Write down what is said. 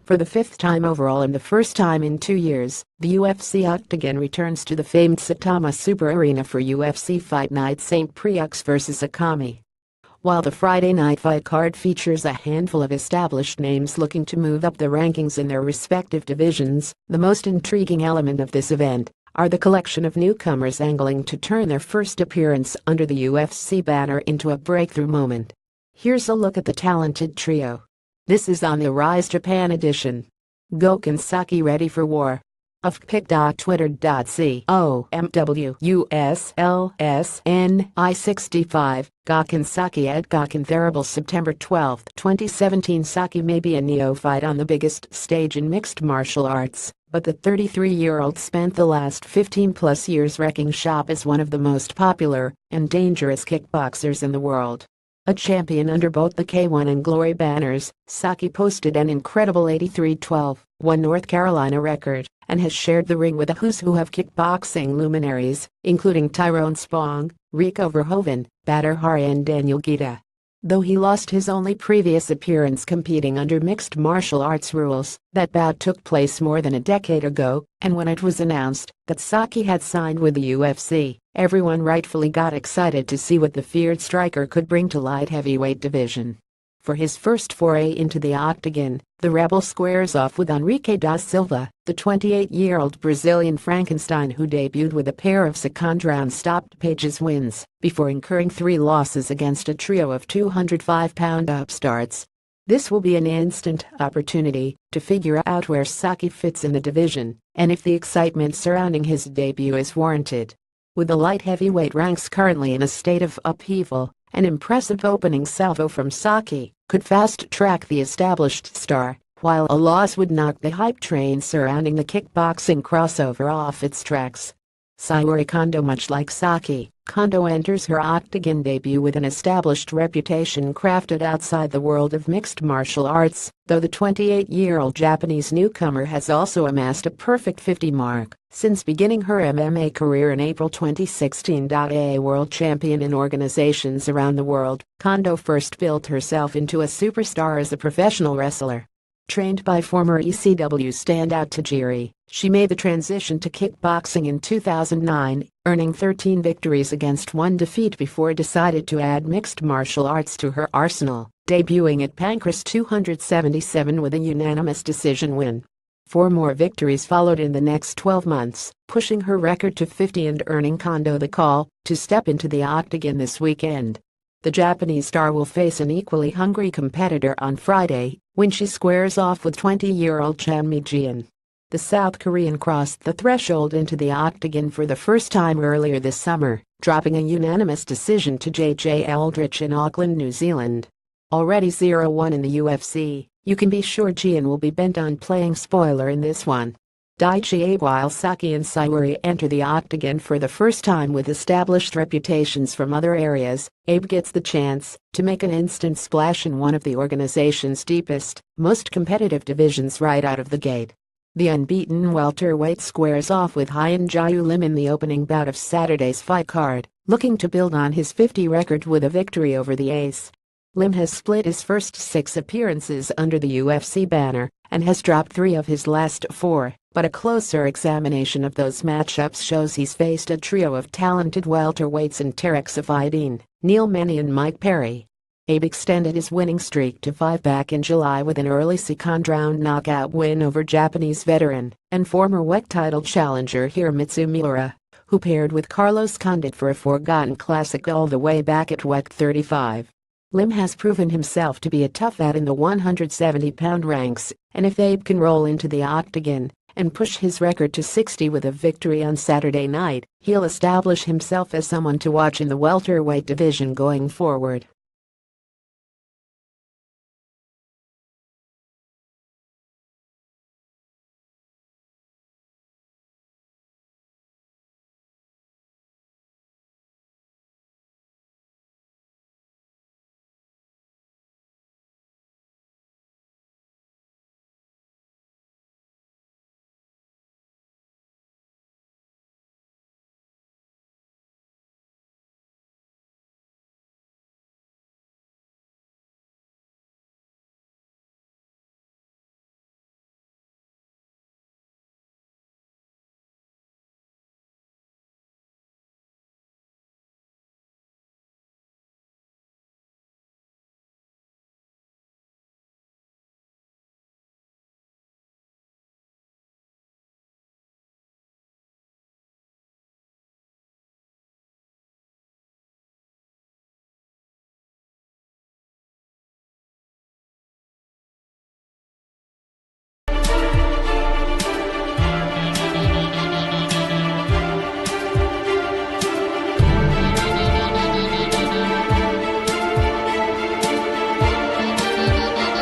For the fifth time overall and the first time in 2 years, the UFC Octagon returns to the famed Saitama Super Arena for UFC Fight Night St. Preux vs Akami. While the Friday night fight card features a handful of established names looking to move up the rankings in their respective divisions, the most intriguing element of this event are the collection of newcomers angling to turn their first appearance under the UFC banner into a breakthrough moment. Here's a look at the talented trio. This is on the Rise Japan edition. Gokhan Saki ready for war. Ofpic.twitter.com/USLSNI65 Gokhan Saki at Gokhan Therable September 12, 2017. Saki may be a neophyte on the biggest stage in mixed martial arts, but the 33-year-old spent the last 15-plus years wrecking shop as one of the most popular and dangerous kickboxers in the world. A champion under both the K1 and Glory banners, Saki posted an incredible 83-12, North Carolina record, and has shared the ring with a who's who of kickboxing luminaries, including Tyrone Spong, Rico Verhoeven, Badr Hari and Daniel Guida. Though he lost his only previous appearance competing under mixed martial arts rules, that bout took place more than a decade ago, and when it was announced that Saki had signed with the UFC, everyone rightfully got excited to see what the feared striker could bring to light heavyweight division. For his first foray into the Octagon, the Rebel squares off with Henrique da Silva, the 28-year-old Brazilian Frankenstein who debuted with a pair of second-round stoppage wins before incurring 3 losses against a trio of 205-pound upstarts. This will be an instant opportunity to figure out where Saki fits in the division and if the excitement surrounding his debut is warranted. With the light heavyweight ranks currently in a state of upheaval, an impressive opening salvo from Saki could fast-track the established star, while a loss would knock the hype train surrounding the kickboxing crossover off its tracks. Sayuri Kondo. Much like Saki, Kondo enters her Octagon debut with an established reputation crafted outside the world of mixed martial arts, though the 28-year-old Japanese newcomer has also amassed a perfect 50 mark since beginning her MMA career in April 2016. A world champion in organizations around the world, Kondo first built herself into a superstar as a professional wrestler. Trained by former ECW standout Tajiri, she made the transition to kickboxing in 2009, earning 13 victories against 1 defeat before decided to add mixed martial arts to her arsenal, debuting at Pancras 277 with a unanimous decision win. 4 more victories followed in the next 12 months, pushing her record to 50 and earning Kondo the call to step into the Octagon this weekend. The Japanese star will face an equally hungry competitor on Friday, when she squares off with 20-year-old Chan Mi-jian. The South Korean crossed the threshold into the Octagon for the first time earlier this summer, dropping a unanimous decision to J.J. Eldridge in Auckland, New Zealand. Already 0-1 in the UFC, you can be sure Jian will be bent on playing spoiler in this one. Daichi Abe. While Saki and Sayuri enter the Octagon for the first time with established reputations from other areas, Abe gets the chance to make an instant splash in one of the organization's deepest, most competitive divisions right out of the gate. The unbeaten welterweight squares off with Hyun Jae Lim in the opening bout of Saturday's fight card, looking to build on his 50 record with a victory over the ace. Lim has split his first 6 appearances under the UFC banner and has dropped 3 of his last 4, but a closer examination of those matchups shows he's faced a trio of talented welterweights in Tarek Safieddine, Neil Manny and Mike Perry. Abe extended his winning streak to 5 back in July with an early second-round knockout win over Japanese veteran and former WEC title challenger Hiromitsu Miura, who paired with Carlos Condit for a forgotten classic all the way back at WEC 35. Lim has proven himself to be a tough out in the 170-pound ranks, and if Abe can roll into the Octagon and push his record to 60 with a victory on Saturday night, he'll establish himself as someone to watch in the welterweight division going forward.